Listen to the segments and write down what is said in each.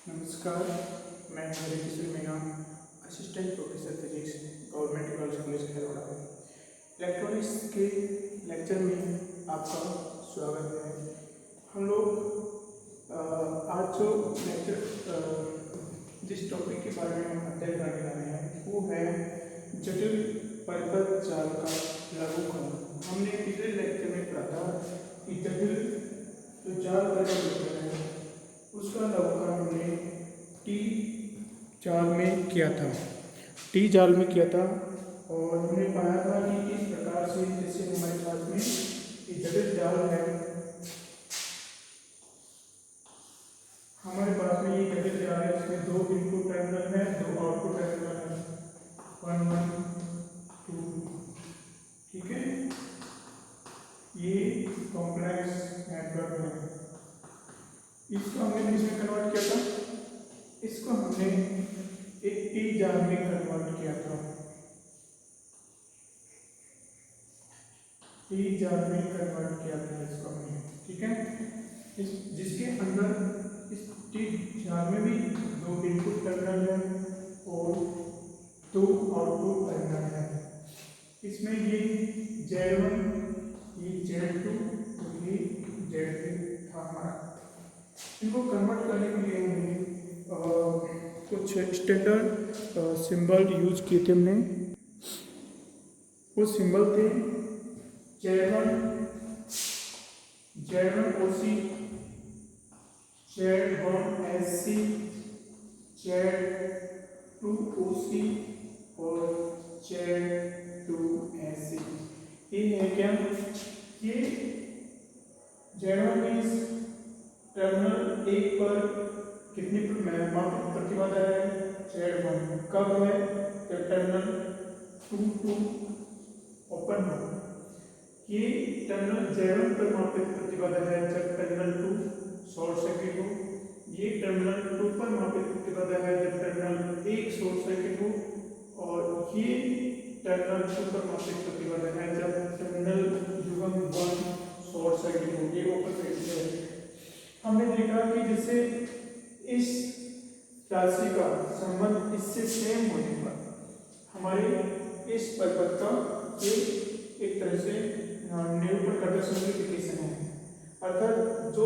नमस्कार, मैं Hari Kishore Meena, assistant professor physics, government girls college Khairoda. Electronics के लेक्चर में आपका स्वागत है। हम लोग आज जो लेक्चर जिस टॉपिक के बारे में हम अध्ययन करने जा रहे हैं वो है जटिल परिपथ जाल का लघुकरण। हमने पिछले लेक्चर में पढ़ा था कि जटिल जो जाल का लघुकरण है उसका लघुकरण हमने टी जाल में किया था और हमने पाया था कि इस प्रकार से जैसे हमारे पास में ये जटिल जाल है, हमारे पास में ये जटिल जाल है, इसमें दो इनपुट टर्मिनल है, दो आउटपुट टर्मिनल है, 1 1 2, ठीक है। ये कॉम्प्लेक्स नेटवर्क है। इसको हमने किसमें कन्वर्ट किया था? इसको हमने एक टी जाल में कन्वर्ट किया था। टी जाल में कन्वर्ट किया था इसको हमने, ठीक है। जिसके अंदर इस टी जाल में भी दो इनपुट टर्मिनल है और दो आउटपुट टर्मिनल है। इसमें ये Z1, ये Z2 और ये Z3 था हमारा। इनको कन्वर्ट करने के लिए हमने कुछ स्टैंडर्ड सिंबल यूज किए थे। हमने वो सिंबल थे Z1 OC, Z1 SC, Z2 OC और Z2 SC। ये है क्या? ये Z1 में टर्मिनल 1 पर कितनी प्रतिबाधा है? Z1 कब है? जब टर्मिनल 2 ओपन हो। ये टर्मिनल Z1 पर मापित प्रतिबाधा है जब टर्मिनल 2 शॉर्ट सर्किट हो। ये टर्मिनल 2 पर मापित प्रतिबाधा है जब टर्मिनल 1 शॉर्ट सर्किट हो। और ये टर्मिनल 2 पर मापित प्रतिबाधा है जब टर्मिनल युग्म 1 शॉर्ट सर्किट हो। ये ओपन सर्किट है। हमने देखा कि जैसे इस राशि का संबंध इससे सेम होने पर हमारे इस परिपथ का एक तरह से निरूपण करता सिंपलीफिकेशन है। अर्थात जो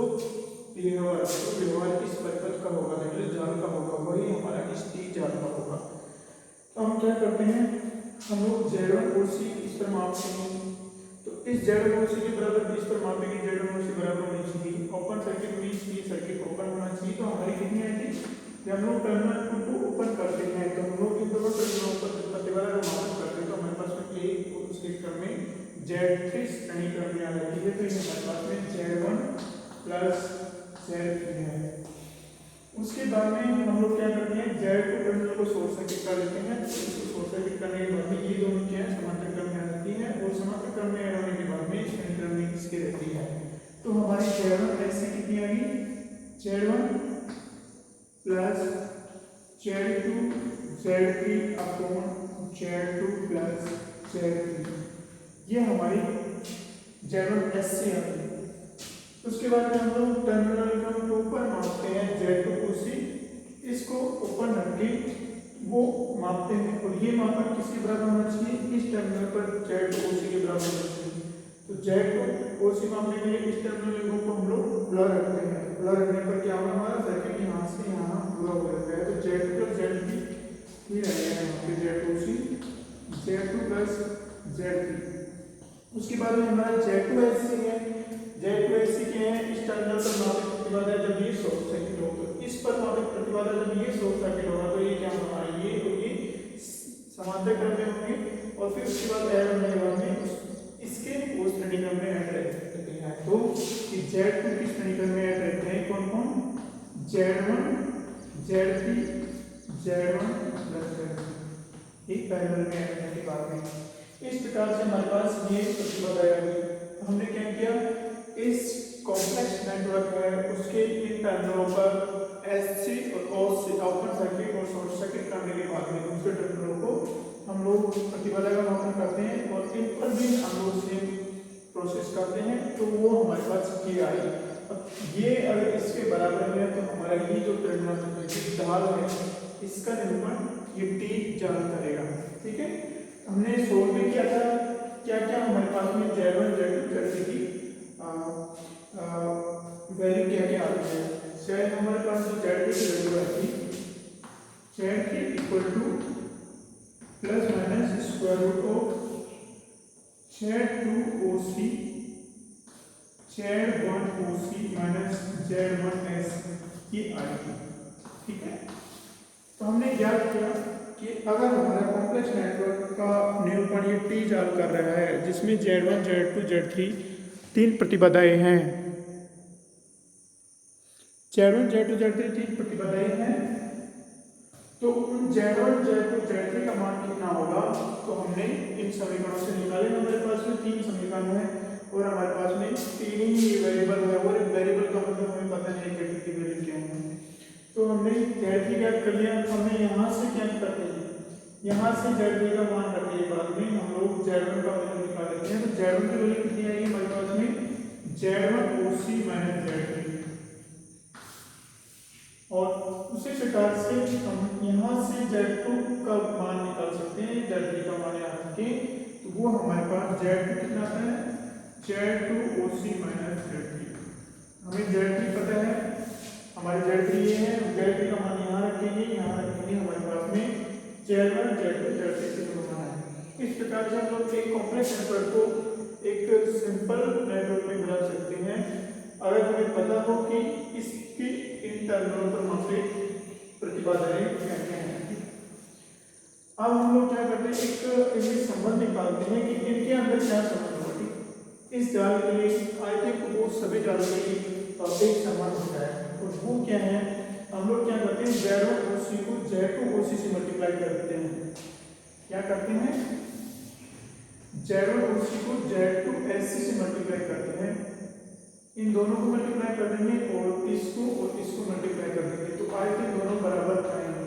व्यवहार इस परिपथ का होगा, जटिल जाल का होगा, वही हमारा इस टी जाल का होगा। तो हम क्या करते हैं, हम लोग Z1 OC इस पर मापते हैं। तो इस Z1 OC के बराबर इस पर मापेंगे, Z1 OC बराबर होनी चाहिए ओपन सर्किट में, ये सर्किट ओपन होना चाहिए। तो हमारी कितनी आएगी? जब हम लोग टर्मिनल 2 को ओपन करते हैं तो हम लोग इन दोनों टर्मिनलों पर प्रतिबाधा का मापन करते हैं। तो हमारे पास में एक और उसके क्रम में Z3 श्रेणी क्रम में आ जाती है। तो ये हमारे पास में Z1 प्लस Z3 है। उसके बाद में हम लोग क्या करते हैं, Z2 टर्मिनल को शॉर्ट सर्किट कर लेते हैं। इसको शॉर्ट सर्किट करने के बाद में ये दोनों क्या है, समांतर क्रम में आ जाती है और समांतर क्रम में आने के बाद में श्रेणी क्रम में किसकी रहती है? तो हमारी Z1 ऐसे कितनी आ गई? Z1 plus Z2 Z3 upon Z2 plus Z3, ये हमारी Z1 SC आ गई। उसके बाद में हम लोग टर्मिनल को ऊपर मापते हैं Z2 OC, इसको ओपन रख के वो मापते हैं और ये मापन किसके बराबर होना चाहिए? इस टर्मिनल पर Z2 OC के बराबर होना चाहिए। तो Z2 OC मापने के लिए इस टर्मिनल को हम लोग ब्लर रखते हैं। ब्लर रखने पर क्या होगा, हमारा सर्किट यहाँ से यहाँ पूरा हो जाता है। तो Z2 प्लस Z3 ही रहेगा यहाँ पे, Z2 OC Z2 plus Z3। उसके बाद में हमारा Z2 SC है। Z2 SC क्या है? इस टर्मिनल पर मापित प्रतिबाधा जब ये शॉर्ट सर्किट हो, तो इस पर मापित प्रतिबाधा जब ये शॉर्ट सर्किट होगा तो ये क्या होगा, ये और ये समांतर क्रम में होंगे और फिर उसके बाद ऐड होने के बाद में इसके उस श्रेणी क्रम में ऐड रहते हैं। तो Z2 की श्रेणी क्रम में ऐड रहते हैं कौन कौन? Z1 Z3 Z1 plus Z3 एक पैरेलल में ऐड होने के बाद में इस प्रकार से हमारे पास ये प्रतिबाधा आएगी। तो हमने क्या किया, इस कॉम्प्लेक्स नेटवर्क है उसके इन टर्मिनलों पर SC और OC ओपन सर्किट और शॉर्ट सर्किट करने के बाद में दूसरे टर्मिनलों को हम लोग प्रतिबाधा का मापन करते हैं और इन पर भी हम लोग सेम प्रोसेस करते हैं। तो वो हमारे पास ये आई। अब ये अगर इसके बराबर है, तो हमारा ये जो ट्रिग्नोमेट्रिक ढाल है इसका निरूपण ये टी जाल करेगा। ठीक है, हमने सोल्व में किया था क्या क्या हमारे पास में Z1 Z2 Z3 की वैल्यू क्या क्या आती है। शायद हमारे पास जो Z की वैल्यू आती है Z के equal to plus minus square root of Z2 OC Z1 OC minus Z1 S की आएगी। ठीक है, तो हमने ज्ञात किया कि अगर हमारा कॉम्प्लेक्स नेटवर्क का निरूपण ये टी जाल कर रहा है जिसमें Z1 Z2 Z3 तीन प्रतिबाधाएं हैं, Z1 Z2 Z3 तीन प्रतिबाधाएं हैं, तो उन Z1 Z2 Z3 का मान कितना होगा तो हमने इन समीकरणों से निकाले। हमारे पास में तीन समीकरण है और हमारे पास में तीन ही वेरिएबल है और एक वेरिएबल का मतलब हमें पता नहीं है कि वैल्यू क्या है। तो हमने Z3 ज्ञात कर लिया, हमें यहाँ से क्या करते हैं, यहाँ से Z3 का मान रखने के बाद में हम लोग Z1 का वैल्यू निकाल लेते हैं। तो Z1 की वैल्यू कितनी आएगी हमारे पास में Z1 OC माइनस Z3, और उसी प्रकार से हम यहाँ से Z2 का मान निकाल सकते हैं, Z3 का मान यहाँ रखें तो वो हमारे पास Z2 कितना आता है Z2 OC माइनस Z3। हमें Z3 पता है, हमारे Z3 ये है, Z3 का मान यहाँ रखेंगे हमारे पास में Z1 Z2 Z3 से होना है। इस प्रकार से हम लोग एक कॉम्प्लेक्स नेटवर्क को एक सिंपल नेटवर्क में बदल सकते हैं अगर हमें पता हो कि इसके इन टर्मिनलों पर मापे प्रतिबाधाएं क्या क्या हैं। अब हम लोग क्या करते हैं, एक इनमें संबंध निकालते हैं कि इनके अंदर क्या संबंध होगा। इस जाल के लिए आई थिंक वो सभी जालों के लिए एक संबंध होता है, और वो क्या है, हम लोग क्या करते हैं Z1 OC को Z2 OC से मल्टीप्लाई कर देते हैं। क्या करते हैं, Z1 OC को Z2 SC से मल्टीप्लाई करते हैं, इन दोनों को मल्टीप्लाई कर देंगे और इसको मल्टीप्लाई कर देंगे, तो आई थिंक दोनों बराबर आएंगे,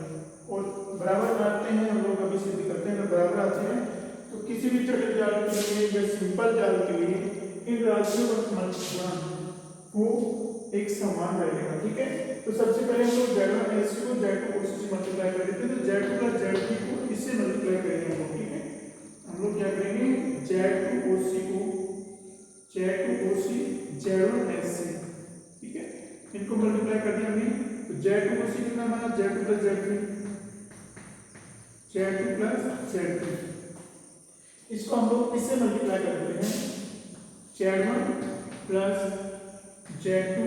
और बराबर आते हैं हम लोग अभी सिद्ध करते हैं। अगर बराबर आते हैं तो किसी भी जटिल जाल के लिए या सिंपल जाल के लिए इन राशियों का गुणन वो एक समान रहेगा। ठीक है, तो सबसे पहले हम लोग Z1 SC को Z2 OC से मल्टीप्लाई कर देते हैं, तो Z2 प्लस Z3 को इससे मल्टीप्लाई करेंगे हम लोग। ठीक है, हम लोग क्या करेंगे Z2 OC को Z2 OC Z1 SC, ठीक है, इनको मल्टीप्लाई कर दिया हमने, तो Z2 OC कितना बना Z2 plus Z3, Z2 plus Z3, इसको हम लोग इससे मल्टीप्लाई कर देते हैं Z1 plus Z2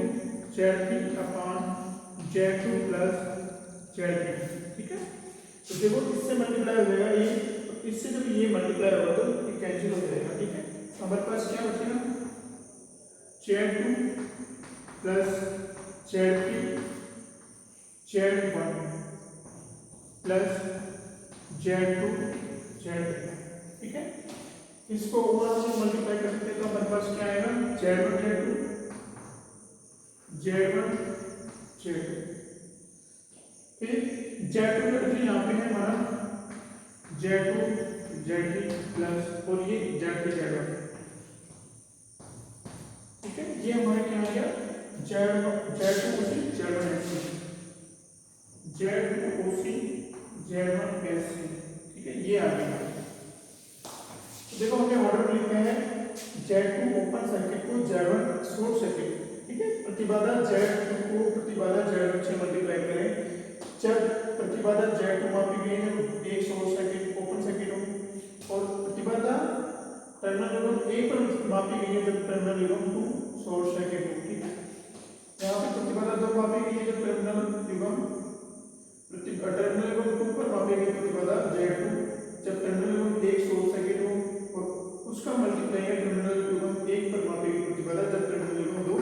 Z3 upon Z2 plus Z3। ठीक है, तो देखो इससे मल्टीप्लाई हो जाएगा ये, तो इससे जब ये मल्टीप्लाई होगा तो ये कैंसिल हो जाएगा। ठीक है, हमारे पास क्या बचेगा Z2 plus Z3 Z1 plus Z2 Z3। ठीक है, इसको ओवर से मल्टीप्लाई करते हैं तो हमारे पास क्या आएगा Z1 Z2 Z1 Z2, फिर Z2 Z3 यहाँ पे है हमारा Z2 Z3 प्लस और ये Z3 Z1। ठीक है, ये हमारे क्या आ गया Z2 OC Z1 SC, Z2 OC Z1 SC। ठीक है, ये आ गया। देखो हमने ऑर्डर लिखा है Z2 ओपन सर्किट को Z1 शॉर्ट सर्किट। ठीक है, प्रतिबाधा Z2 को प्रतिबाधा Z1 से मल्टीप्लाई करें, जब प्रतिबाधा Z2 मापी गई है एक शॉर्ट सर्किट ओपन सर्किट हो, और प्रतिबाधा टर्मिनल एलिमेंट ए पर मापी गई है जब टर्मिनल एलिमेंट 2 शॉर्ट सर्किट हो। ठीक है, यहाँ पे प्रतिबाधा 2 मापी गई है जब टर्मिनल एलिमेंट 2 पर मापी गई प्रतिबाधा Z2 जब टर्मिनल एलिमेंट 1 शॉर्ट सर्किट हो, और उसका मल्टीप्लाई है टर्मिनल एलिमेंट 1 पर मापी गई प्रतिबाधा जब टर्मिनल एलिमेंट 2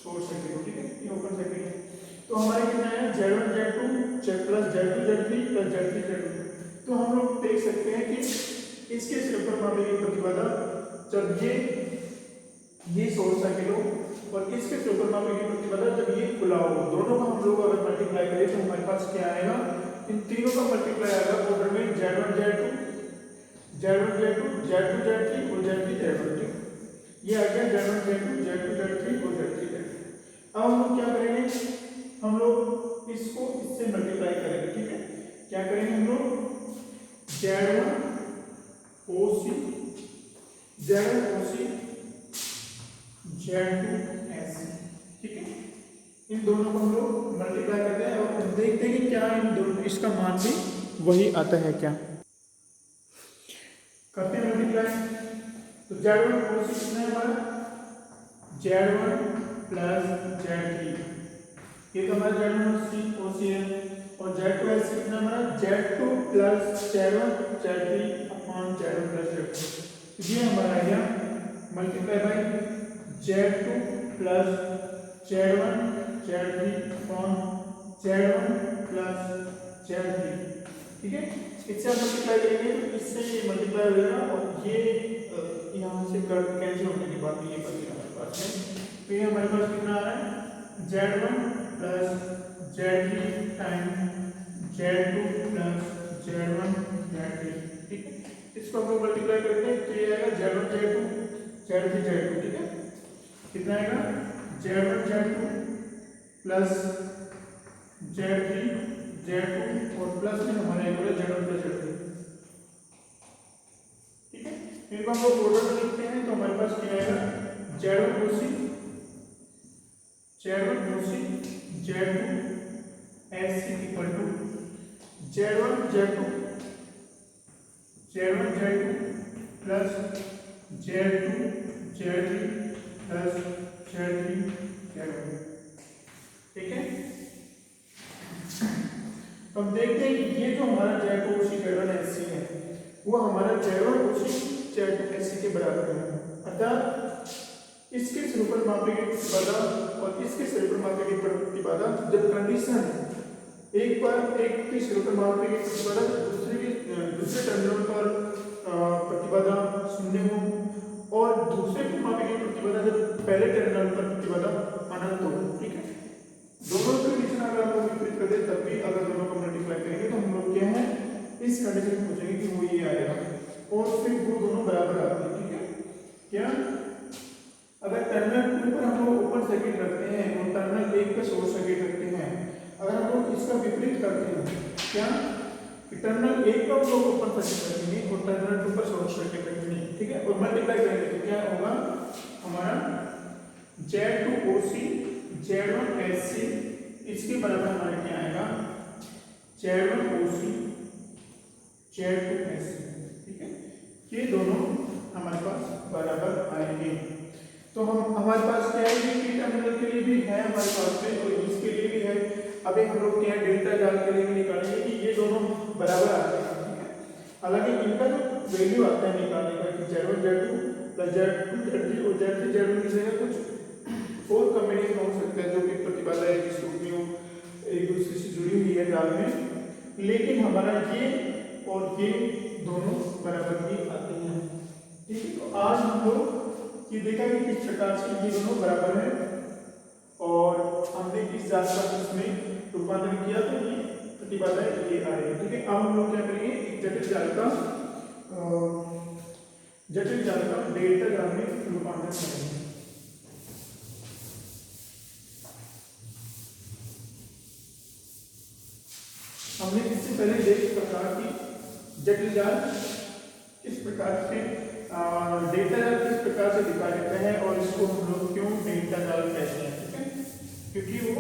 शॉर्ट सर्किट हो। ठीक है, ये ओपन सर्किट है। तो हमारे कितना है Z1 Z2 plus Z2 Z3 plus Z3 Z2। तो हम लोग देख सकते हैं कि इसके सिरे पर मापी गई प्रतिबाधा जब ये शॉर्ट सर्किट हो, और इसके सिरे पर मापी गई प्रतिबाधा जब ये खुला हो, दोनों का हम लोग अगर मल्टीप्लाई करें तो हमारे पास क्या आएगा, इन तीनों का मल्टीप्लाई आएगा ऑर्डर में Z1 Z2 Z1 Z2 Z2 Z3 और Z3 Z1। ये आ गया Z1 Z2 Z2 Z3 और Z3 Z3। अब हम लोग क्या करेंगे, क्या करेंगे हम लोग Z1 OC Z1 OC Z2 SC, ठीक है। इन दोनों को हम लोग मल्टीप्लाई करते हैं और देखते हैं कि क्या इन दोनों इसका मान भी वही आता है क्या। करते हैं मल्टीप्लाई। तो Z1 OC कितना है हमारा Z1 प्लस Z3, ये तो हमारा Z1 OC है। और Z2 SC कितना हमारा Z2 plus Z3 upon Z1 plus Z2, ये हमारा आ गया multiply by Z2 plus Z1 Z3 upon Z1 plus Z3, ठीक है। इससे हम मल्टीप्लाई करेंगे तो इससे ये मल्टीप्लाई हो जाएगा और ये यहाँ से कर कैंसिल होने के बाद ये बचेगा हमारे पास में। तो ये हमारे पास कितना आ रहा है Z1 plus Z3 time Z2 plus Z1 Z3, ठीक है। इसको हम लोग मल्टीप्लाई करते हैं तो ये आएगा Z1 Z2 Z3 Z2, ठीक है। कितना आएगा Z1 Z2 plus Z3 Z2 और प्लस में हमारे Z1 प्लस Z3, ठीक है। इनको हम लोग ऑर्डर में लिखते हैं तो हमारे पास क्या आएगा Z1 OC Z2 SC equal to Z1 Z2 plus Z2 Z3 plus Z3 Z1, ठीक है। तो हम देखते हैं कि ये जो हमारा Z2 OC Z1 SC है वो हमारा Z1 OC Z2 SC के बराबर है। अर्थात इसके स्वरूपन मापे की प्रतिबाधा और इसके स्वरूपन मापे की प्रतिबाधा जब कंडीशन एक पर एक के स्वरूपन मापे की प्रतिबाधा दूसरे टर्मिनल पर प्रतिबाधा शून्य हो और दूसरे मापे की प्रतिबाधा जब पहले टर्मिनल पर प्रतिबाधा अनंत हो, ठीक है। दोनों कंडीशन अगर हम लोग विपरीत कर दे तब भी अगर दोनों को मल्टीप्लाई करेंगे तो हम लोग क्या है इस कंडीशन में पूछेंगे कि वो ये आएगा और फिर वो दोनों बराबर आते हैं, ठीक है। क्या अगर टर्मिनल 2 पर हम लोग ओपन सर्किट रखते हैं और टर्मिनल 1 पर शॉर्ट सर्किट रखते हैं, अगर हम लोग इसका विपरीत करते हैं क्या कि टर्मिनल 1 पर हम लोग ओपन सर्किट रखेंगे और टर्मिनल 2 पर शॉर्ट सर्किट रखेंगे, ठीक है। और मल्टीप्लाई करेंगे तो क्या होगा हमारा Z2 OC Z1 SC इसके बराबर हमारे क्या आएगा Z1 OC Z2 SC, ठीक है। ये दोनों हमारे पास बराबर आएंगे। तो हम हमारे पास क्या है कि टर्मिनल के लिए भी है हमारे पास में और इसके लिए भी है। अभी हम लोग क्या डेल्टा जाल के लिए भी निकालेंगे कि ये दोनों बराबर आते हैं, ठीक है। हालांकि इनका जो वैल्यू आता है निकालने का कि Z1 Z2 plus Z2 Z3 और Z3 Z1 की जगह कुछ और कॉम्बिनेशन हो सकता है जो कि प्रतिबाधा है जिस टूटियों एक दूसरे से जुड़ी हुई है जाल में, लेकिन हमारा ये और ये दोनों बराबर ही आते हैं, ठीक है। तो आज हम लोग ये देखा कि किस प्रकार से ये दोनों बराबर है और हमने इस जाल का इसमें रूपांतरण किया तो ये प्रतिबाधा ये आ रही है, ठीक है। अब हम लोग क्या करेंगे एक जटिल जाल का डेल्टा जाल में रूपांतरण करेंगे। हमने इससे पहले देख प्रकार की जटिल जाल किस प्रकार से डेल्टा जाल किस प्रकार से दिखाई देता है और इसको हम लोग क्यों डेल्टा जाल कहते हैं, ठीक है। क्योंकि वो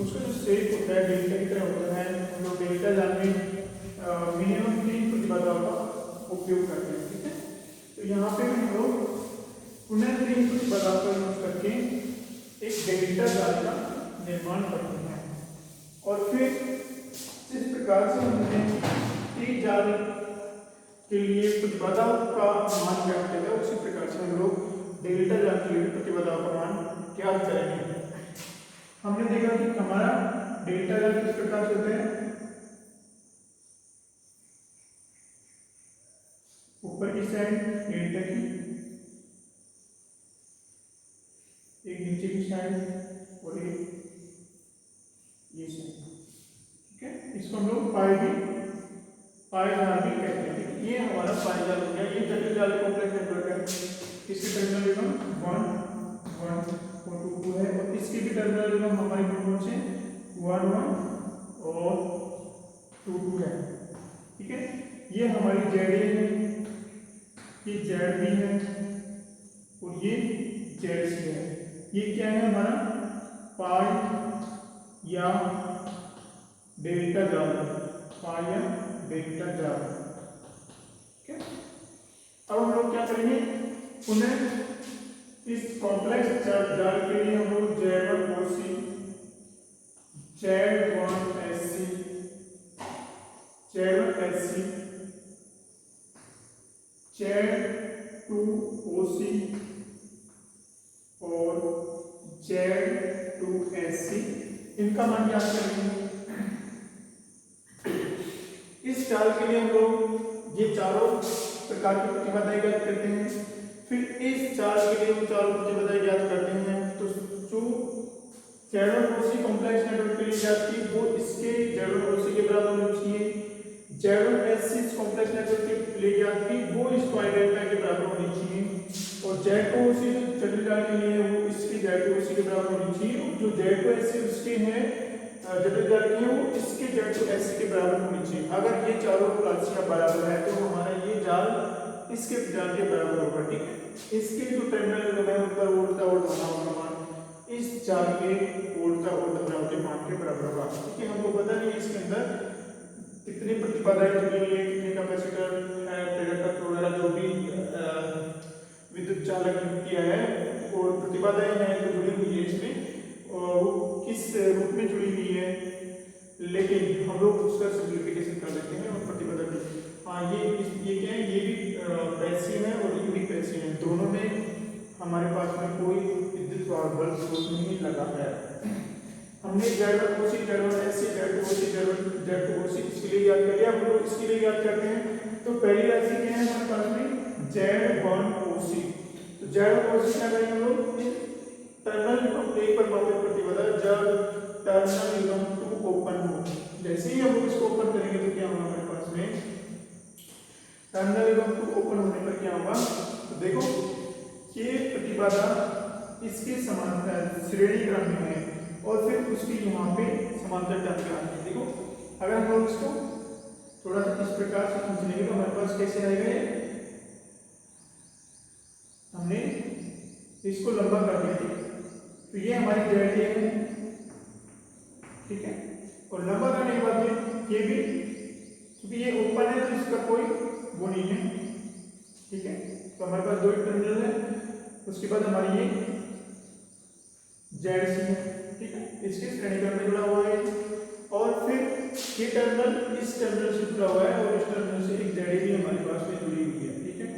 उसका जो शेप होता है डेल्टा की तरह होता है। हम लोग डेल्टा जाल में मिनिमम 3 प्रतिबाधाओं का उपयोग करते हैं, ठीक है। तो यहाँ पे हम लोग पुनः 3 प्रतिबाधाओं का यूज करके एक डेल्टा जाल का निर्माण करते हैं और फिर जिस प्रकार से हमने एक जाल के लिए प्रतिबाधा का मान ज्ञात किया था उसी प्रकार से हम लोग डेल्टा जाल के लिए प्रतिबाधा का मान ज्ञात करेंगे। हमने देखा कि हमारा डेल्टा जाल किस प्रकार से होता है, ऊपर की साइड डेल्टा की, एक नीचे की साइड और एक ये साइड, ठीक है। इसको हम लोग पाई जाल भी कहते हैं। ये हमारा पाई जाल हो गया। ये जटिल जाल कॉम्प्लेक्स नेटवर्क है। इसके टर्मिनल विभव 1 1 और 2 2 है और इसके भी टर्मिनल विभव हमारे कौन से 1 1 और टू टू है, ठीक है। ये हमारी जेड ए है, ये जेड बी है और ये जेड सी है। ये क्या है हमारा पाई या डेल्टा जाल, पाई या डेल्टा जाल, ठीक है। अब हम लोग क्या करेंगे, उन्हें इस कॉम्प्लेक्स जाल के लिए हम लोग Z1OC, Z1SC, Z1SC, Z2OC और Z2SC इनका मान ज्ञात करेंगे। इस जाल के लिए हम लोग ये चारों प्रकार की प्रतिबाधाएं ज्ञात करते हैं। फिर इस जाल के लिए हम चारों प्रतिबाधाएं ज्ञात करते हैं। तो जो Z1OC कॉम्प्लेक्स नेटवर्क के लिए ज्ञात की वो इसके Z1OC के बराबर होनी चाहिए। Z1SC कॉम्प्लेक्स नेटवर्क के लिए ज्ञात की वो इस पाई डेल्टा के बराबर होनी चाहिए। और Z2OC जो जटिल जाल के लिए वो इसके Z2OC के बराबर होनी चाहिए। और जो Z2SC उसके हैं जटिल जाल के वो इसके Z2SC के बराबर होनी चाहिए। अगर ये चारों राशियां बराबर है तो हमारा ये जाल इसके जाल के बराबर होगा, ठीक है। इसके जो टर्मिनल है उनका उल्टा और धनात्मक मान इस जाल के उल्टा और धनात्मक मान के बराबर होगा, ठीक है। हमको पता नहीं इसके अंदर कितनी प्रतिबाधाएं जुड़ी हुई है, कितने कैपेसिटर है, प्रेरक वगैरह जो भी विद्युत चालक किया है और प्रतिबाधाएं हैं जो जुड़ी हुई है इसमें और वो किस रूप में जुड़ी हुई है, लेकिन हम लोग उसका सिंप्लीफिकेशन कर लेते हैं और प्रतिबाधा की। हाँ, ये क्या है, ये भी पैसिव है और ये भी पैसिव है, दोनों में हमारे पास में कोई विद्युत बल स्रोत नहीं लगा है। हमने Z1OC, Z1SC, Z2OC, Z2OC इसके लिए याद कर लिया। हम लोग इसके लिए याद करते हैं तो पहली राशि क्या है हमारे पास में Z1OC। तो Z1OC क्या करेंगे हम लोग, टर्मिनल निगम एक पर मापित प्रतिबाधा जब टर्मिनल निगम टू ओपन हो, जैसे ही हम लोग इसको ओपन करेंगे तो क्या होगा हमारे पास में, टर्मिनल निगम टू ओपन होने पर क्या होगा, तो देखो ये प्रतिबाधा इसके समांतर श्रेणी क्रम में है और फिर उसके यहाँ पे समांतर टर्मिनल है। देखो अगर हम लोग इसको थोड़ा सा इस प्रकार से खींच लेंगे तो हमारे पास कैसे आएगा, हमने इसको लंबा कर दिया तो ये हमारी जेड है, ठीक है। और लंबा करने के बाद में ये भी, क्योंकि ये ओपन है तो इसका कोई वो नहीं है, ठीक है। तो हमारे पास दो टर्मिनल है, उसके बाद हमारी ये जेड सी है, ठीक है, इसके श्रेणी क्रम में जुड़ा हुआ है। और फिर ये टर्मिनल इस टर्मिनल से जुड़ा हुआ है और इस टर्मिनल से एक जेड भी हमारे पास में जुड़ी हुई है, ठीक है।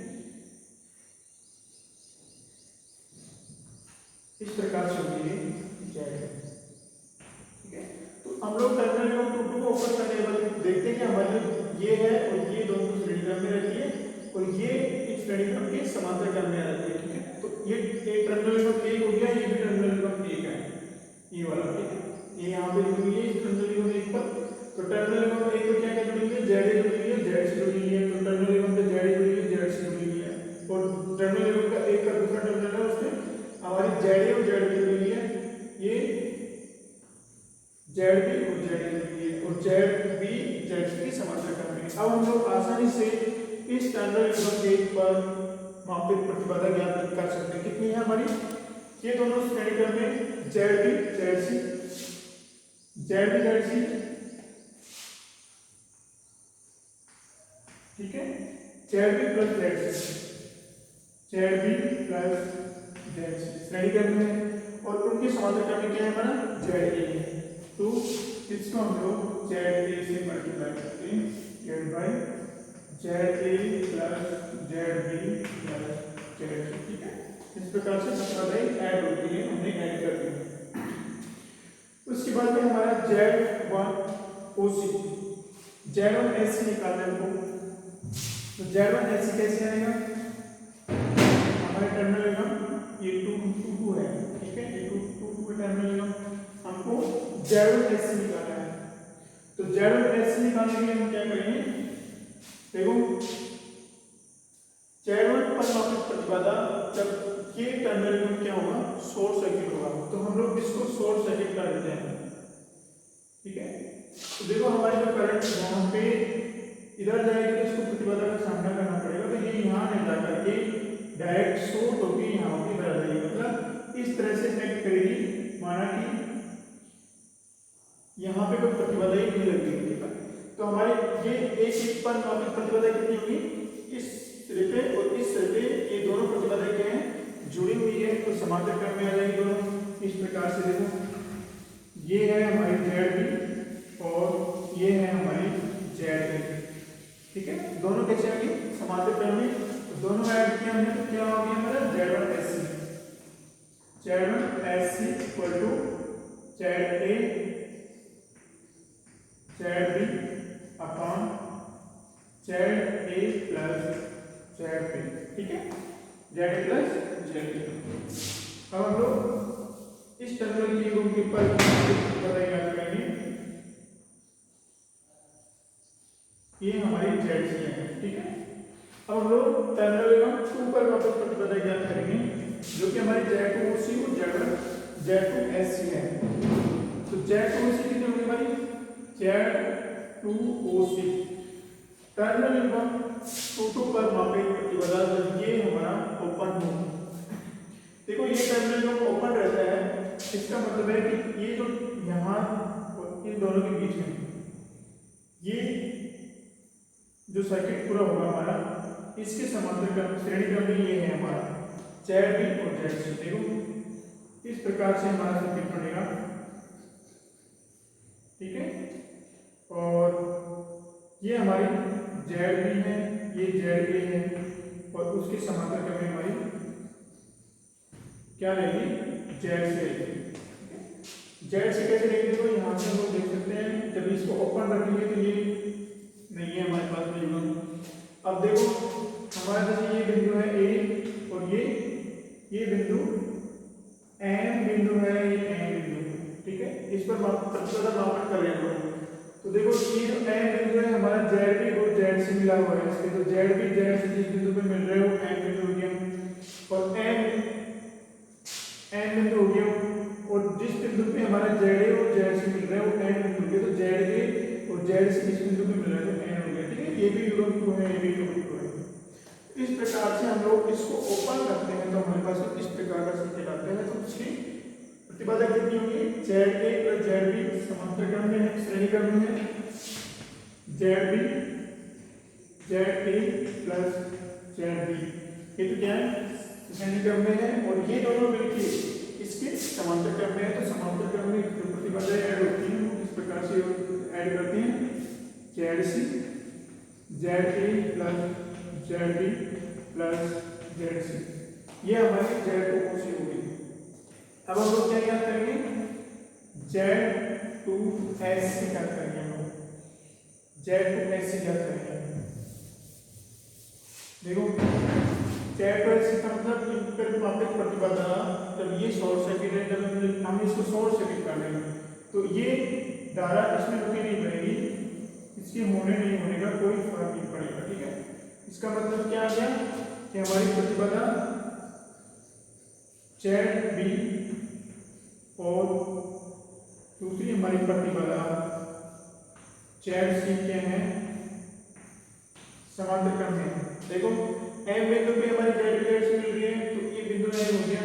इस प्रकार से होती है जेड, ठीक है। तो हम लोग टर्मिनल को टू को ओपन करने के बाद देखते हैं कि हमारे ये है और ये दोनों श्रेणी क्रम में रहती है और ये इस श्रेणी क्रम के समांतर क्रम में रहती है, ठीक है। तो ये एक टर्मिनल नंबर 1 हो गया, ये भी टर्मिनल नंबर 1 है, ये वाला, ठीक है। ये यहाँ पे जुड़ी हुई है इस टर्मिनल नंबर 1 पर। तो टर्मिनल नंबर 1 पर क्या क्या जुड़ी हुई है, जेड जुड़ी हुई है, जेड से जुड़ी हुई है। तो टर्मिनल नंबर जेड जुड़ी हुई है, जेड से जुड़ी हुई है। और टर्मिनल नंबर का एक का दूसरा टर्मिनल है उसमें हमारी जेड और जेड जुड़ी हुई है, ये जेड बी और जेड जुड़ी हुई है और जेड बी जेड सी के समांतर क्रम में। अब हम लोग आसानी से इस टर्मिनल नंबर 1 पर मापित प्रतिबाधा ज्ञात कर सकते हैं। कितनी है हमारी, ये दोनों श्रेणी क्रम में Z B Z C, Z B Z C, ठीक है। Z B plus Z C, Z B plus Z C श्रेणी क्रम में और उनके समांतर क्रम में क्या है हमारा जेड ए है। तो इसको हम लोग जेड ए से मल्टीप्लाई करते हैं, Z by Z A plus Z B plus Z C, ठीक है। इस प्रकार से प्रतिबाधाएं ऐड होती है, हमने ऐड कर दी। उसके बाद में हमारा Z1OC, Z1SC निकालना है हमको। तो Z1SC कैसे आएगा, हमारे टर्मिनल निगम ये 2 है, ठीक है, ये 2 टर्मिनल निगम हमको Z1SC निकालना है। तो Z1SC निकालने के लिए हम क्या करेंगे, देखो Z1 पर मापित प्रतिबाधा जब ये टर्मिनल निगम क्या होगा, शॉर्ट सर्किट होगा। तो हम लोग इसको शॉर्ट सर्किट कर देते हैं, ठीक है। तो देखो हमारी जो करंट यहाँ पे इधर जाएगी तो इसको प्रतिबाधा का सामना करना पड़ेगा, तो ये यहाँ नहीं जा करके डायरेक्ट शॉर्ट होगी यहाँ होगी इधर आ जाएगी, मतलब इस तरह से एक्ट करेगी। माना कि यहाँ पे कोई प्रतिबाधा ही नहीं लगी है, ठीक है। तो हमारे ये एक पर वापस प्रतिबाधा कितनी होगी, इस सिरे पे और इस सिरे पे ये दोनों प्रतिबाधा क्या है, जुड़ी हुई है, तो समांतर क्रम में आ जाएगी दोनों। इस प्रकार से देखो ये है हमारी ZB और ये है हमारी ZA, ठीक है। दोनों कैसे आ गई, समांतर क्रम में, तो दोनों ऐड किया हमने तो क्या हो गया हमारा Z1SC equal to ZA ZB upon ZA plus ZB, ठीक है, ZA प्लस ZB। अब हम लोग इस टर्मिनल की गुण के ऊपर बताइए याद करेंगे, ये हमारी ZC है, ठीक है। अब हम लोग टर्मिनल एवं 2 पर वापस प्रतिबाधा ज्ञात करेंगे, जो कि हमारी Z2OC और Z2SC है। तो Z2OC कितनी होगी हमारी, Z2OC टर्मिनल एवं 2 पर मापित प्रतिबाधा जब ये हमारा ओपन हो, देखो ये टर्मिनल जो ओपन रहता है, इसका मतलब है कि ये जो यहाँ इन दोनों के बीच में ये जो सर्किट पूरा होगा हमारा, इसके समांतर क्रम श्रेणी क्रम में ये है हमारा ZB और ZC। देखो इस प्रकार से हमारा सर्किट बनेगा, ठीक है। और ये हमारी ZB है, ये ZA है, और उसके समांतर क्रम में हमारी क्या रहेगी, ZC। ZC कैसे रहेगी, देखो यहाँ से हम लोग देख सकते हैं, जब इसको ओपन रखेंगे तो ये नहीं है हमारे पास में जुड़ा। अब देखो हमारे पास ये बिंदु है A और ये बिंदु M बिंदु है, ये M बिंदु, ठीक है। इस पर प्रतिबाधा मापन कर रहे हैं। तो देखो ये जो M बिंदु है हमारा ZB और ZC मिला हुआ है इसके, तो ZB ZC जिस बिंदु पे मिल रहे हो M बिंदु हो गया, और M बिंदु हो गया, और जिस बिंदु पे हमारा ZA और ZC मिल रहे हो N बिंदु के, तो ZA और ZC इस बिंदु पे मिल रहे हो N हो गया, ठीक है। ये भी यूरोप 2 है, ये भी यूरोप 2 है। इस प्रकार से हम लोग इसको ओपन करते हैं तो हमारे पास इस प्रकार का सर्किट आता है। तो उसकी प्रतिबाधा कितनी होगी, ZA प्लस ZB समांतर क्रम में है, श्रेणी क्रम में है, ZB ZA प्लस ZB, ये तो क्या है, श्रेणी क्रम में है, और ये दोनों मिलकर इसके समांतर क्रम में है। तो समांतर क्रम में जो प्रतिबाधा ऐड होती है वो इस प्रकार से ऐड करते हैं, ZC ZA plus ZB plus ZC, ये हमारी Z2OC होगी। अब हम लोग क्या याद करेंगे, Z2SC याद करेंगे, हम लोग Z2SC याद करेंगे। देखो Z2SC का मतलब मापित प्रतिबाधा, जब ये शॉर्ट सर्किट है, जब हम इसको शॉर्ट सर्किट कर रहे हैं तो ये धारा इसमें रुकी नहीं बनेगी, इसके होने नहीं होने का कोई फर्क नहीं पड़ेगा, ठीक है। इसका मतलब क्या आ गया कि हमारी प्रतिबाधा ZB और दूसरी हमारी प्रतिबाधा ZC क्या है, समांतर क्रम में। देखो M बिंदु पे हमारी ZB मिल रही है, तो ये बिंदु M हो गया,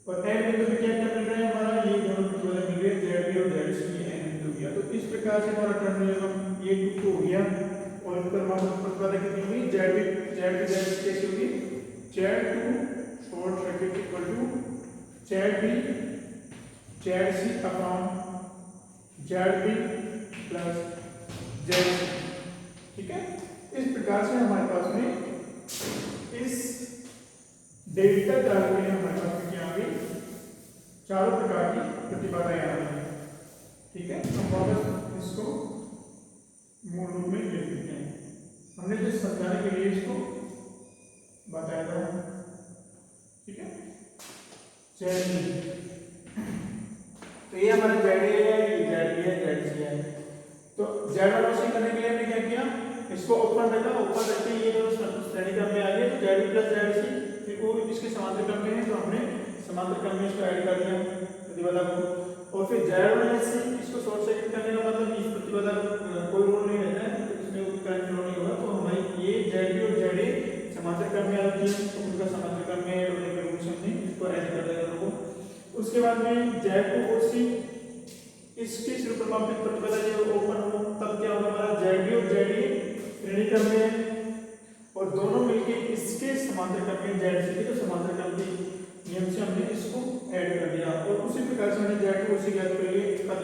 और M बिंदु पे क्या मिल रहा है हमारा, ये दोनों प्रतिबाधा मिल रही है ZB और ZC, ये M बिंदु हो गया। तो इस प्रकार से हमारा टर्मिनल ये 2 हो गया, और इस पर प्रतिबाधा कितनी हुई, ZB ZC कैसे होगी, Z2 short circuit equal to ZB ZC upon ZB plus ZC, ठीक है। इस प्रकार से हमारे पास में इस डेल्टा जाल के लिए हमारे पास में क्या आ गई, चारों प्रकार की प्रतिबाधाएं आ गई, ठीक है। हम वापस इसको मूल रूप में लिख देते हैं, हमने जो समझाने के लिए इसको बताया था, ठीक है। तो ये हमारे ZA है, ये ZB है, ZC है। तो Z1OC करने के लिए हमने क्या किया, इसको ओपन रखा, ओपन रखते ये दोनों श्रेणी क्रम में आ गए, तो ZB प्लस ZC, फिर वो इसके समांतर क्रम में है, तो हमने समांतर क्रम में इसको ऐड कर दिया प्रतिबाधा को, और फिर Z1SC इसको शॉर्ट सर्किट करने उसके बाद में जेड टू ओ सी इसकी सिर्फ प्रमापित प्रतिबाधा जब ओपन हो तब क्या होगा हमारा जेड बी और जेड ई श्रेणी क्रम में है और दोनों मिलके इसके समांतर क्रम में जेड सी के जो समांतर क्रम के नियम से हमने इसको ऐड कर दिया और उसी प्रकार से हमने जेड टू ओ सी ज्ञात कर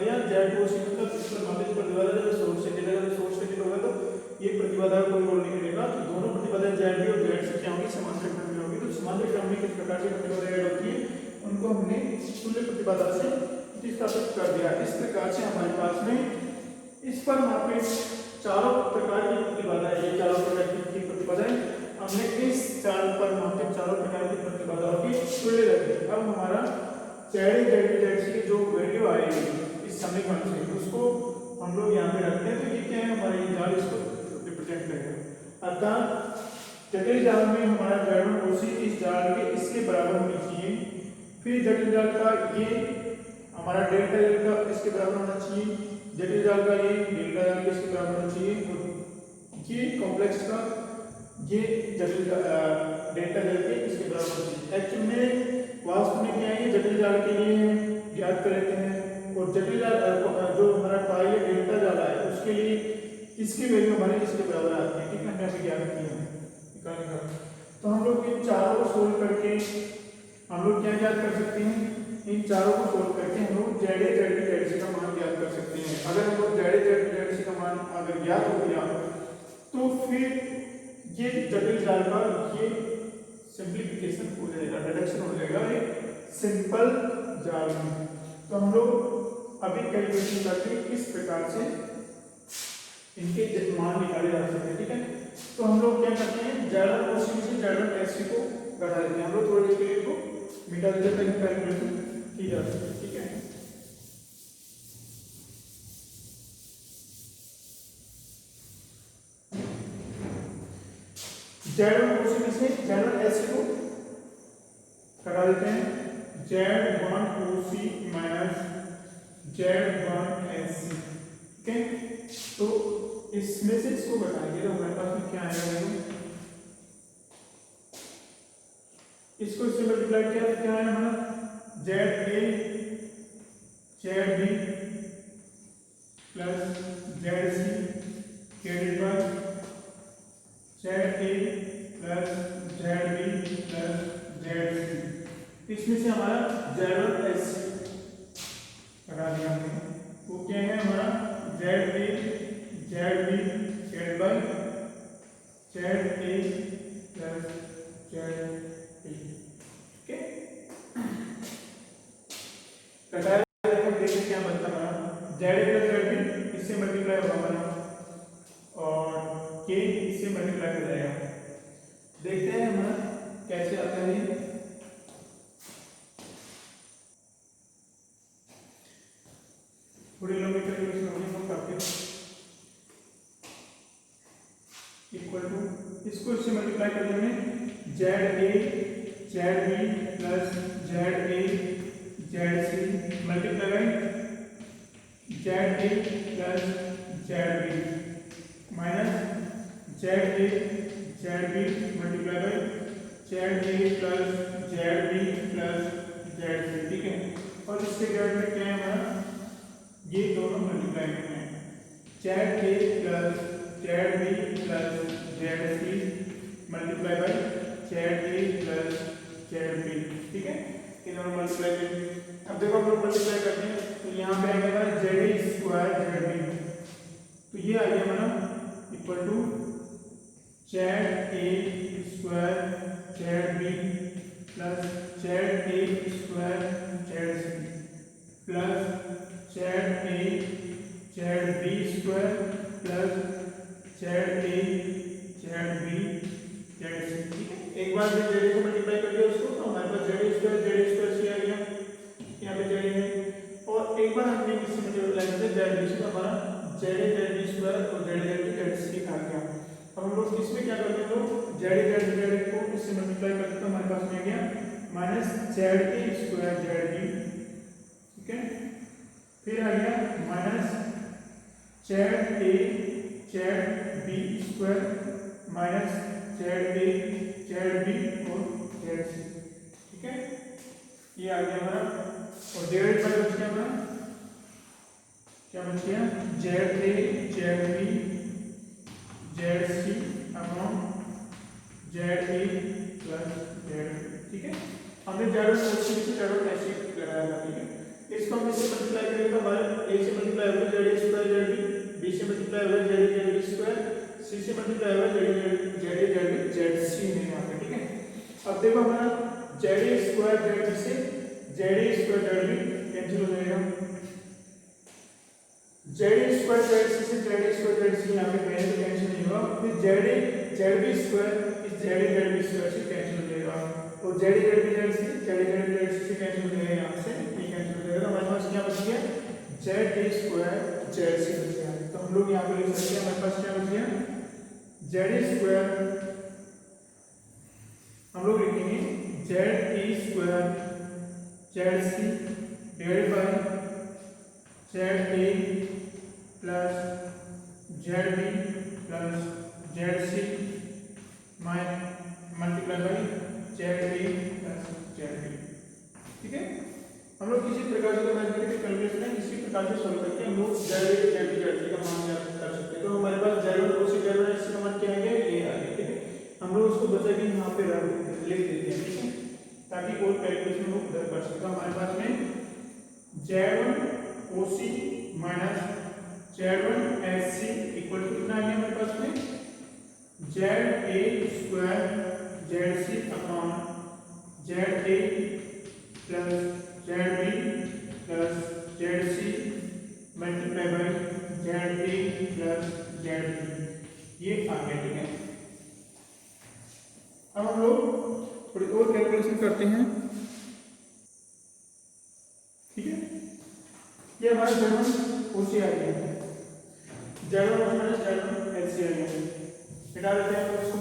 लिया। जेड टू ओ सी मतलब इस प्रमापित प्रतिबाधा जब सोर्स से मिलेगा तो सोर्स से होगा तो ये प्रतिबाधा कोई रोल नहीं करेगा। तो दोनों प्रतिबाधा जेड बी और जेड सी क्या होगी समांतर क्रम में होगी। तो समांतर क्रम में किस प्रकार से प्रतिबाधा ऐड होती है उनको हमने तुल्य प्रतिबाधा से प्रतिस्थापित कर दिया। इस प्रकार से हमारे पास में इस पर मापित चारों प्रकार की प्रतिबाधा है। ये चारों प्रकार की प्रतिबाधाएं हमने इस चार्ट पर मापित चारों प्रकार की प्रतिबाधाओं की तुल्य रख दी। अब हमारा जेड जेड जेड सी की जो वैल्यू आएगी इस समीकरण से उसको हम लोग यहाँ पे रखते हैं। तो ये क्या है हमारा ये जाल इसको रिप्रेजेंट करेगा। अतः जटिल जाल में हमारा जेड वन ओसी इस जाल के इसके बराबर होनी चाहिए। फिर जटिल जाल का ये हमारा डेल्टा जाल का इसके बराबर होना चाहिए। जटिल जाल का ये डेल्टा जाल के इसके बराबर होना चाहिए और ये कॉम्प्लेक्स का ये जटिल डेल्टा जाल के इसके बराबर होना चाहिए। एक्चुअल में वास्तव में क्या है ये जटिल जाल के लिए ज्ञात कर लेते हैं और जटिल जाल जो हमारा पाई या डेल्टा जाल है उसके लिए इसकी वैल्यू हमारे इसके बराबर आती है। ठीक है हमने अभी ज्ञात किया है निकालने का। तो हम लोग इन चारों को सोल्व करके हम लोग क्या ज्ञात कर सकते हैं इन चारों को सोल्व करके हम लोग Z A Z B Z C का मान ज्ञात कर सकते हैं। अगर हम लोग Z A Z B Z C का मान अगर ज्ञात हो गया तो फिर ये जटिल जाल का ये सिंप्लीफिकेशन हो जाएगा रिडक्शन हो जाएगा एक सिंपल जाल में। तो हम लोग अभी कैलकुलेशन करके किस प्रकार से इनके मान निकाले जा सकते हैं। ठीक है तो हम लोग क्या करते हैं जेड वन ओसी से जेड वन एस सी को घटा देते हैं। हम लोग थोड़ी देर के लिए को मिटा देते हैं कैलकुलेशन की जा सकती है। ठीक है जेड वन ओसी से जेड वन एस सी को घटा देते हैं। Z one OC minus Z one S C. ठीक है तो इसमें से इसको घटाएंगे तो हमारे पास में क्या आएगा इसको इससे मल्टीप्लाई किया क्या है हमारा Z A Z B plus Z C divided by Z A plus Z B plus Z C. इसमें से हमारा जेड वन एस सी हटा दिया हमने वो क्या है हमारा Z A Z B divided by Z A plus Z घटाया देखिए क्या बनता है जेड प्लस जेड बी इससे मल्टीप्लाई होगा हमारा और के इससे मल्टीप्लाई हो जाएगा। देखते हैं हमारा कैसे आता है ये। थोड़ी लंबी कैलकुलेशन होगी हम काफी इक्वल टू इसको इससे मल्टीप्लाई कर देंगे Z A Z B plus Z A Z C multiply by Z A plus Z B minus Z A Z B multiply by Z A plus Z B plus Z C. ठीक है और इसके grade में क्या है हमारा ये दोनों मल्टीप्लाई में है Z A plus Z B plus Z C multiply by Z A plus Z B. ठीक है ये दोनों मल्टीप्लाई करेंगे। अब देखो हम लोग मल्टीप्लाई करते हैं तो यहाँ पे आएगा हमारा Z A square Z B तो ये आ गया हमारा equal to Z A square Z B plus Z A square Z C plus Z A Z B square plus Z A Z B Z C. ठीक है एक बार जब Z को मल्टीप्लाई कर दिया उसको तो हमारे पास जेड स्क्वायर सी आ गया यहाँ पे जेड है और एक बार हमने इससे मल्टीप्लाई कर दिया जेड बी तो हमारा जेड बी स्क्वायर और जेड सी आ गया। अब हम लोग इसमें क्या करते हैं लोग जेड को इससे मल्टीप्लाई करते तो हमारे पास में गया minus Z A square Z B. ठीक है फिर आ गया minus Z A Z B square minus Z A Z B और जेड सी। ठीक है ये आ गया हमारा बच गया Z A Z B Z C upon Z A plus Z B. ठीक है, हमने जेड वन कोसी से जेड वन ऐसे लगाया था। ठीक है, इसको हम इससे मल्टीप्लाई करेंगे तो हमारे ए से मल्टीप्लाई होगा Z A square Z B, B से मल्टीप्लाई होगा Z A Z B square, C से मल्टीप्लाई होगा Z A Z A Z B Z C में यहाँ पे। ठीक है, अब देखो हमारा Z A square Z B से Z A square Z B cancel हो जाएगा, Z A square Z C से Z A square Z C यहाँ पे पहले तो कैंसिल नहीं होगा, फिर Z A Z B square इस Z A Z B square से कैंसिल हो जाएगा, और Z A Z B Z C Z A Z B Z C से कैंसिल हो जाएगा, यहाँ से ये कैंसिल हो जाएगा। हमारे पास क्या बच गया Z A square Z C बच गया। तो हम लोग यहाँ पे लिख सकते हैं हमारे पास क्या बच गया जेड ए स्क्वायर, हम लोग लिखेंगे Z A square Z C divided by Z A plus Z B plus Z C multiply by Z A plus Z B. ठीक है, हम लोग किसी प्रकार से मैथमेटिकल कैलकुलेशन है इसी प्रकार से सॉल्व करके हम लोग Z A Z B Z C का मान ज्ञात कर सकते हैं। तो हमारे पास जेड वन कोसी जेड वन इसका मान क्या आ गया ये आ गया। ठीक है, हम लोग उसको बचा के यहाँ पे लिख देते हैं। ठीक है, ताकि और कैलकुलेशन लोग उधर कर सके। हमारे पास में Z one OC minus Z one S C equal to कितना आ गया हमारे पास में Z A square Z C upon Z A plus Z B plus Z C multiply by Z A plus Z B, ये आ गया। ठीक है, अब हम लोग थोड़ी और कैलकुलेशन करते हैं। ठीक है, ये हमारा जेड वन ओसी आ गया, Z one minus Z one LC आ गया, हटा देते हैं इसको।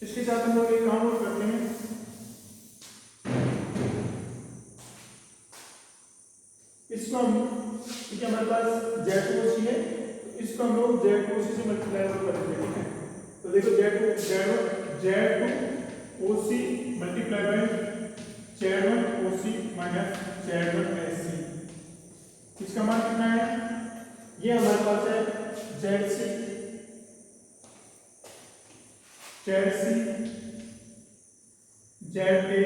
इसके साथ हम लोग एक काम और करते हैं, इसको हम ठीक है हमारे पास जेड टू ओसी है, तो इसको हम लोग जेड टू ओसी से मल्टीप्लाई कर देंगे। ठीक है, तो देखो Z two OC multiply by Z one OC minus Z one SC, इसका मान कितना है ये हमारे पास है Z C Z A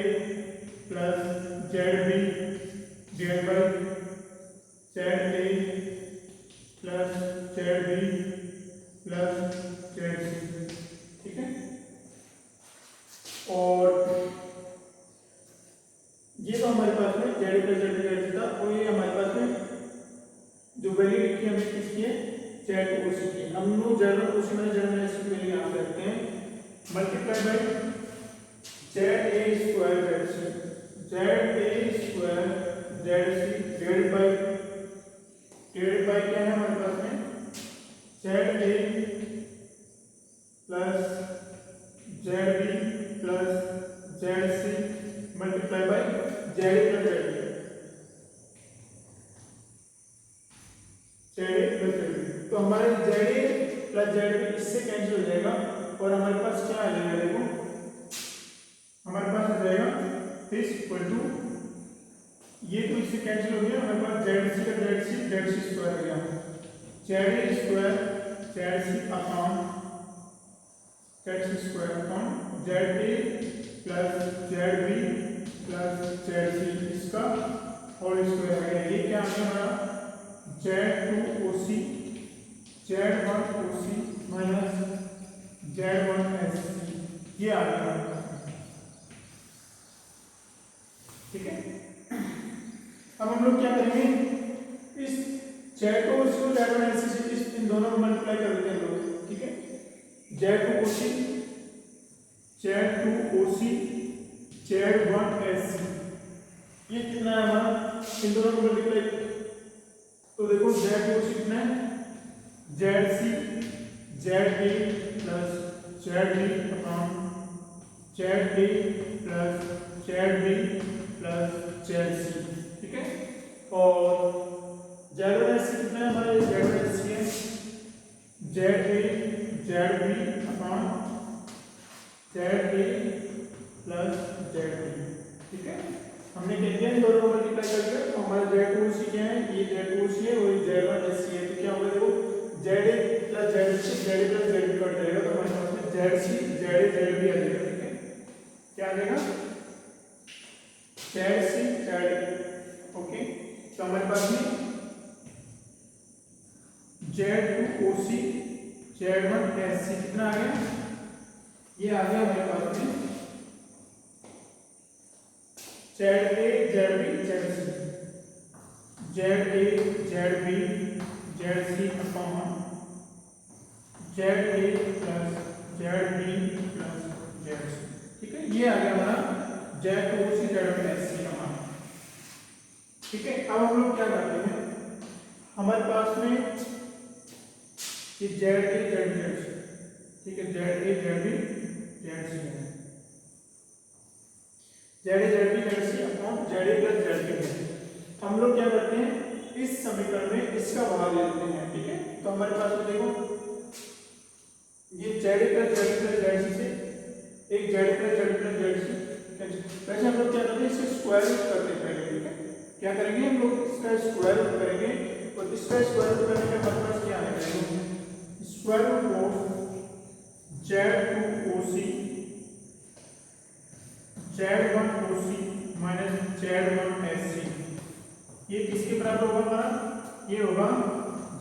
plus Z B divide by Z A plus Z B plus Z C. ठीक है, और ये तो हमारे पास में जेड प्लस जेड जेड था, और ये हमारे पास में जो वैल्यू लिखी है हमने किसकी है जेड ओसी की। हम लोग जेड ओसी में जेड में इसकी वैल्यू यहाँ पे रखते हैं multiply by Z A square Z C Z C divided by क्या है हमारे पास में Z A plus Z B plus Z C multiply by Z A plus Z B तो हमारे Z A plus Z B इससे cancel हो जाएगा, और हमारे पास क्या आ जाएगा देखो हमारे पास आ जाएगा इज इक्वल टू ये तो इससे कैंसिल हो गया, हमारे पास जेड सी का जेड सी स्क्वायर हो गया Z A square Z C upon Z C square upon Z A plus Z B plus Z C इसका होल स्क्वायर है। ये क्या आ गया हमारा Z two O C Z one O C minus Z one S C, ये आ गया हमारे पास। ठीक है, अब हम लोग क्या करेंगे इस जेड टू ओ सी को जेड वन एस सी से इन दोनों को मल्टीप्लाई कर देते हैं हम लोग। ठीक है, Z two O C Z one S C, ये कितना है हमारा इन दोनों को मल्टीप्लाई, तो देखो जेड टू ओ सी कितना है Z C Z A plus Z B upon Z A plus Z B plus Z C. ठीक है, और जेड वन एस सी कितना है हमारे जेड वन एस सी है Z A Z B upon Z A plus Z B. ठीक है, हमने क्या किया, इन दोनों को मल्टीप्लाई कर दिया तो हमारा जेड टू सी क्या है, ये जेड टू सी है और ये जेड वन एस सी है। तो क्या होगा, देखो Z A plus Z C, Z A plus Z B cut जाएगा तो हमारे पास में Z C Z A Z B आ जाएगा। ठीक है, क्या आ जाएगा, Z C Z A. Okay, तो हमारे पास में Z two O C Z one S C कितना आ गया, ये आ गया हमारे पास में Z A Z B Z C, Z A Z B Z C upon Z A plus Z B plus Z C. ठीक है, ये आ गया हमारा Z two C Z one S C का मान। ठीक है, अब हम लोग क्या करते हैं, हमारे पास में ये Z A Z Z C, ठीक है, Z A Z B Z C है, Z A Z B Z C upon Z A plus Z B है। हम लोग क्या करते हैं, इस समीकरण में इसका भाग ले लेते हैं। ठीक है, तो हमारे पास में देखो ये Z A plus Z C से एक जेड प्लस जेड सी, वैसे हम लोग क्या करते हैं, इसका स्क्वायर रूट करते हैं पहले। ठीक है, क्या करेंगे, हम लोग इसका स्क्वायर रूट करेंगे और इसका स्क्वायर रूट करने के हमारे पास क्या आएगा, square root of Z two O C Z one O C minus Z one S C, ये किसके बराबर होगा हमारा, ये होगा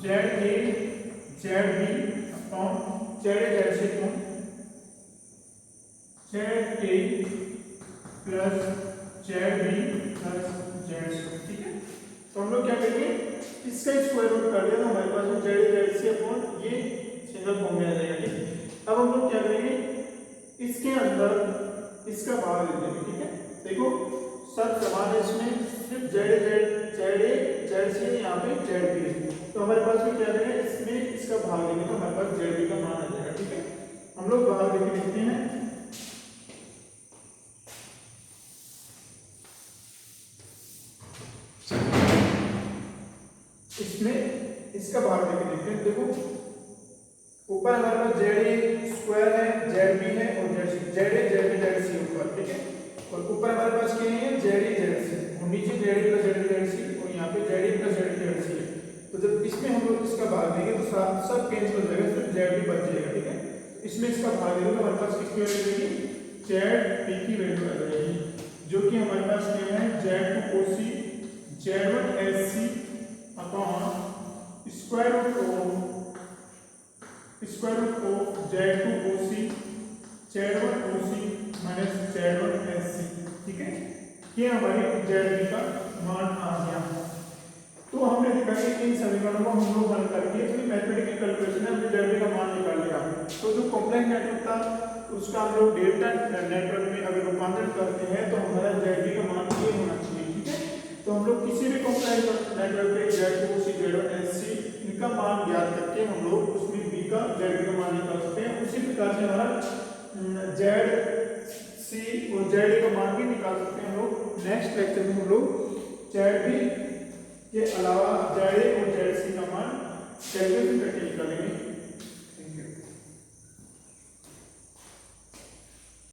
Z A Z B upon Z A Z C upon Z A plus Z B plus Z C. ठीक है, तो हम लोग क्या करेंगे, इसका स्क्वायर रूट कर दिया तो हमारे पास में Z A Z C upon ये सिंगल फॉर्म में आ जाएगा। ठीक, अब हम लोग क्या करेंगे, इसके अंदर इसका भाग ले लेंगे। ठीक है, देखो सब समान है, इसमें सिर्फ जेड ए जेड सी है, यहाँ पे जेड बी है, तो हमारे पास में क्या करेंगे, इसमें इसका भाग लेंगे तो हमारे पास जेड बी का मान आ जाएगा। ठीक है, हम लोग भाग लेके लिखते हैं, इसमें इसका भाग लेके लिखते हैं। देखो ऊपर हमारे पास जेड ए स्क्वायर है, जेड बी है और Z C, Z A Z B Z C ऊपर। ठीक है, और ऊपर हमारे पास क्या है, जेड ए जेड सी और नीचे Z A plus Z B Z C और यहाँ पे Z A plus Z B Z C है। तो जब इसमें हम लोग इसका भाग देंगे तो सब कैंसिल हो जाएगा, सिर्फ जेड बी बच जाएगा। ठीक है, इसमें इसका भाग देंगे तो हमारे पास किसकी वैल्यू रहेगी, जेड बी की वैल्यू आ जाएगी, जो कि हमारे पास क्या है, Z two O C Z one S C upon square root of Z two O C Z one O C minus Z one S C. ठीक है, ये हमारी जेड बी का मान आ गया। तो हमने देखा कि इन समीकरणों को हम लोग हल करके जो मैथमेटिकल कैलकुलेशन है हमने जेड बी का मान निकाल लिया। तो जो कॉम्प्लेक्स नेटवर्क था उसका हम लोग डेल्टा नेटवर्क में अगर रूपांतरण करते हैं तो हमारा जेड बी का मान ये होना चाहिए। ठीक है, तो हम लोग किसी भी कॉम्प्लेक्स नेटवर्क पे Z two C Z one S C इनका मान ज्ञात करके हम लोग उसमें बी का जेड बी का मान निकाल सकते हैं। उसी प्रकार से हमारा जेड सी और जेड ए का मान भी निकाल सकते हैं हम लोग। नेक्स्ट लेक्चर में हम लोग जेड बी के अलावा जेड ए और जेड सी का मान कैलकुलेट करके निकालेंगे।